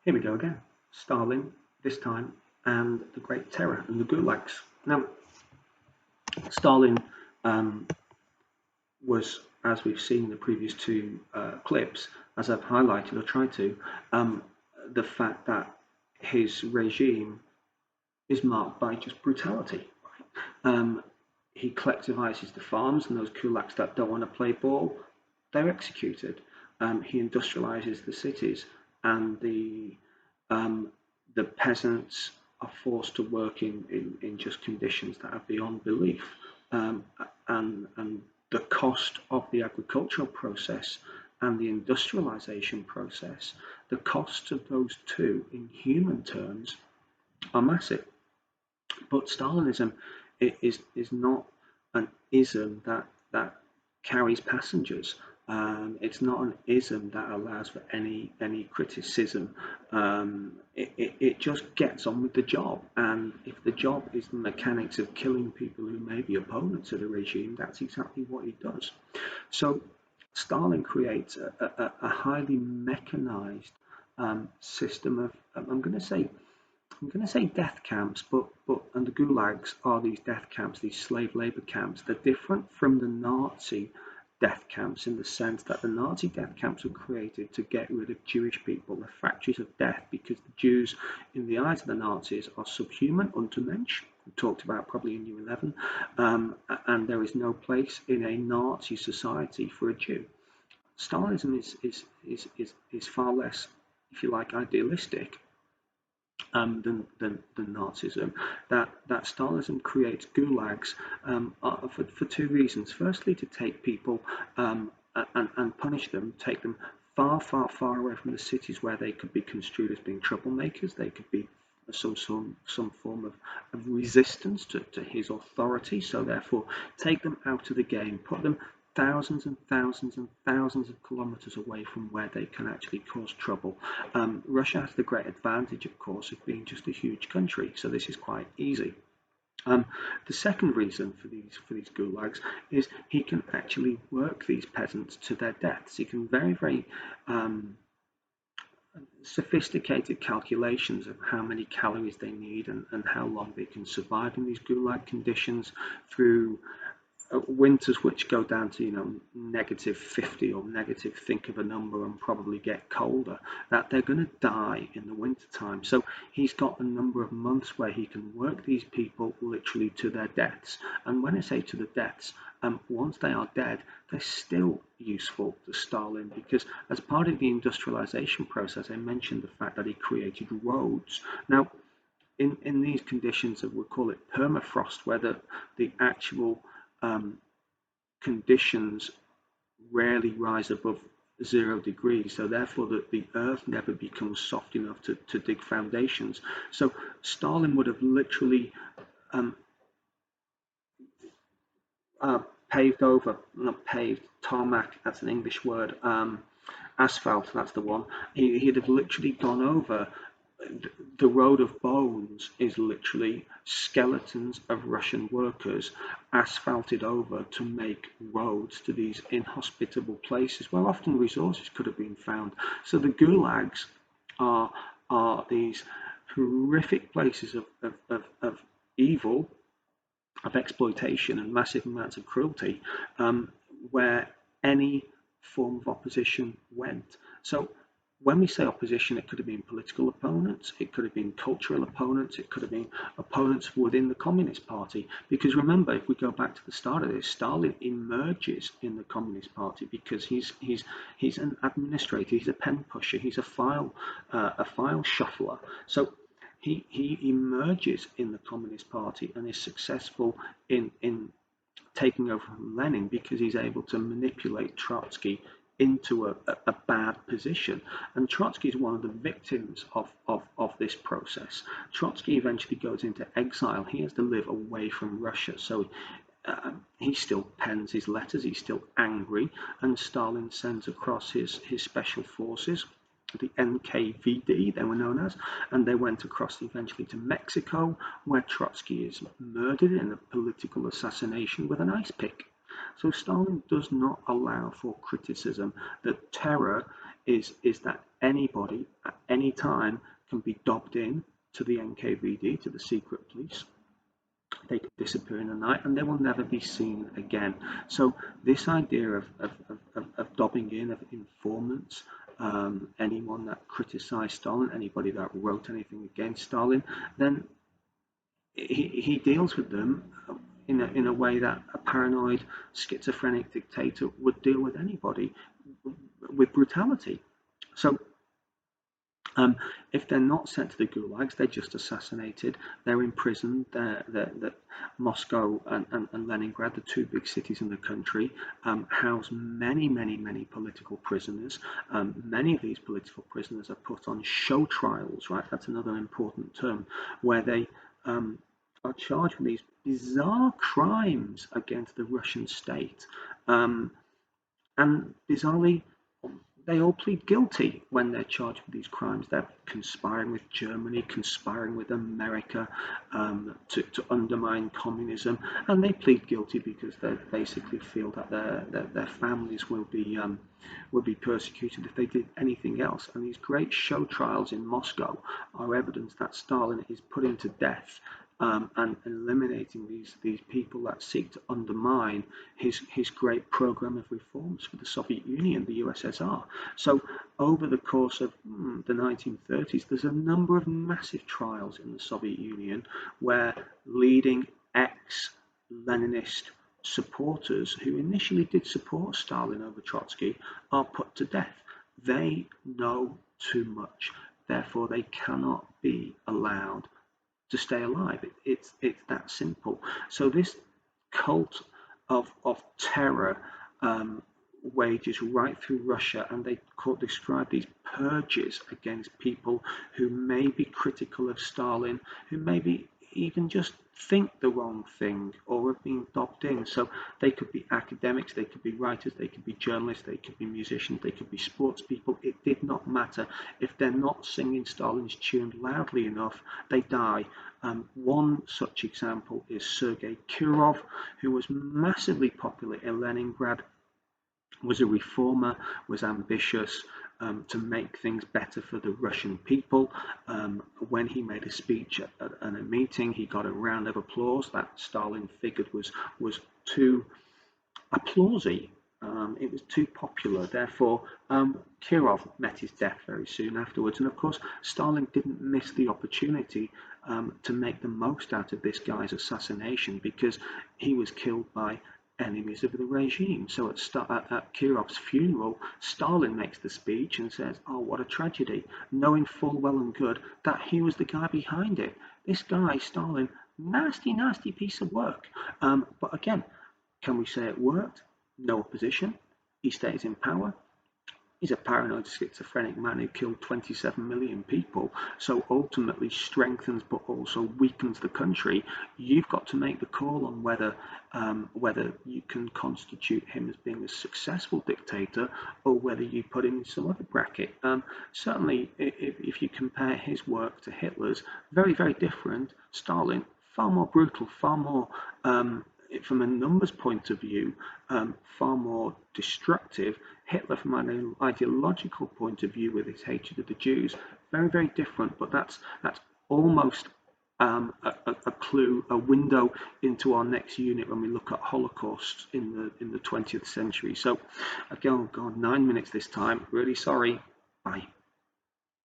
Here we go again. Stalin, this time, and the Great Terror and the gulags. Now, Stalin um, was, as we've seen in the previous two clips, as I've highlighted or tried to, the fact that his regime is marked by just brutality. Um, he collectivizes the farms, and those kulaks that don't want to play ball, they're executed. He industrializes the cities, and um, the peasants are forced to work in just conditions that are beyond belief. Um, and the cost of the agricultural process and the industrialization process, the costs of those two in human terms are massive. But Stalinism is not an ism that carries passengers. It's not an ism that allows for any criticism. It just gets on with the job, and if the job is the mechanics of killing people who may be opponents of the regime, that's exactly what he does. So Stalin creates a highly mechanized system of, I'm going to say death camps, but and the gulags are these death camps, these slave labor camps. They're different from the Nazi death camps in the sense that the Nazi death camps were created to get rid of Jewish people, the factories of death, because the Jews, in the eyes of the Nazis, are subhuman, untermensch. We talked about probably in New 11, and there is no place in a Nazi society for a Jew. Stalinism is far less, if you like, idealistic than Nazism. That Stalinism creates gulags for two reasons. Firstly, to take people and punish them, take them far away from the cities where they could be construed as being troublemakers. They could be some form of resistance to his authority. So therefore, take them out of the game, put them thousands and thousands and thousands of kilometers away from where they can actually cause trouble. Russia has the great advantage, of course, of being just a huge country, so this is quite easy. The second reason for these gulags is he can actually work these peasants to their deaths. He can very sophisticated calculations of how many calories they need and how long they can survive in these gulag conditions through winters which go down to -50 or negative, think of a number, and probably get colder, that they're going to die in the winter time. So he's got a number of months where he can work these people literally to their deaths. And when I say to the deaths, once they are dead, they're still useful to Stalin, because as part of the industrialization process, I mentioned the fact that he created roads. Now, in these conditions of, we'll call it permafrost, where the actual conditions rarely rise above 0 degrees, so therefore the earth never becomes soft enough to dig foundations. So Stalin would have literally paved over, not paved, tarmac, that's an English word, asphalt, that's the one. He'd have literally gone over. The road of bones is literally skeletons of Russian workers asphalted over to make roads to these inhospitable places where often resources could have been found. So the gulags are these horrific places of evil, of exploitation and massive amounts of cruelty, where any form of opposition went. So when we say opposition, it could have been political opponents, it could have been cultural opponents, it could have been opponents within the Communist Party. Because remember, if we go back to the start of this, Stalin emerges in the Communist Party because he's an administrator, he's a pen pusher, he's a file shuffler. So he emerges in the Communist Party and is successful in taking over from Lenin because he's able to manipulate Trotsky into a bad position. And Trotsky is one of the victims of this process. Trotsky eventually goes into exile. He has to live away from Russia. So he still pens his letters, he's still angry, and Stalin sends across his special forces, the NKVD they were known as, and they went across eventually to Mexico, where Trotsky is murdered in a political assassination with an ice pick. So Stalin does not allow for criticism. That terror is that anybody at any time can be dobbed in to the NKVD, to the secret police. They could disappear in the night and they will never be seen again. So this idea of dobbing in, of informants, anyone that criticized Stalin, anybody that wrote anything against Stalin, then he deals with them in a way that a paranoid, schizophrenic dictator would deal with anybody, with brutality. So if they're not sent to the gulags, they're just assassinated. They're imprisoned. Moscow and Leningrad, the two big cities in the country, house many political prisoners. Many of these political prisoners are put on show trials, right? That's another important term, where they are charged with these bizarre crimes against the Russian state. And bizarrely, they all plead guilty when they're charged with these crimes. They're conspiring with Germany, conspiring with America to undermine communism, and they plead guilty because they basically feel that their families will be persecuted if they did anything else. And these great show trials in Moscow are evidence that Stalin is putting to death and eliminating these people that seek to undermine his great program of reforms for the Soviet Union, the USSR. So over the course of the 1930s, there's a number of massive trials in the Soviet Union where leading ex-Leninist supporters who initially did support Stalin over Trotsky are put to death. They know too much, therefore they cannot be allowed to stay alive. It's that simple. So this cult of terror wages right through Russia, and they describe these purges against people who may be critical of Stalin, who maybe even just think the wrong thing or are being dobbed in. So they could be academics, they could be writers, they could be journalists, they could be musicians, they could be sports people. It did not matter. If they're not singing Stalin's tune loudly enough, they die. One such example is Sergei Kirov, who was massively popular in Leningrad, was a reformer, was ambitious to make things better for the Russian people. When he made a speech at a meeting, he got a round of applause that Stalin figured was too applausive. It was too popular. Therefore, Kirov met his death very soon afterwards. And of course, Stalin didn't miss the opportunity to make the most out of this guy's assassination, because he was killed by enemies of the regime. So at Kirov's funeral, Stalin makes the speech and says, "Oh, what a tragedy," knowing full well and good that he was the guy behind it. This guy, Stalin, nasty piece of work. But again, can we say it worked? No opposition. He stays in power. He's a paranoid schizophrenic man who killed 27 million people, so ultimately strengthens but also weakens the country. You've got to make the call on whether you can constitute him as being a successful dictator or whether you put him in some other bracket. Certainly, if you compare his work to Hitler's, very different. Stalin, far more brutal, far more from a numbers point of view, far more destructive. Hitler, from an ideological point of view, with his hatred of the Jews, very different. But that's almost a clue, a window into our next unit when we look at Holocausts in the 20th century. So, again, oh God, 9 minutes this time. Really sorry.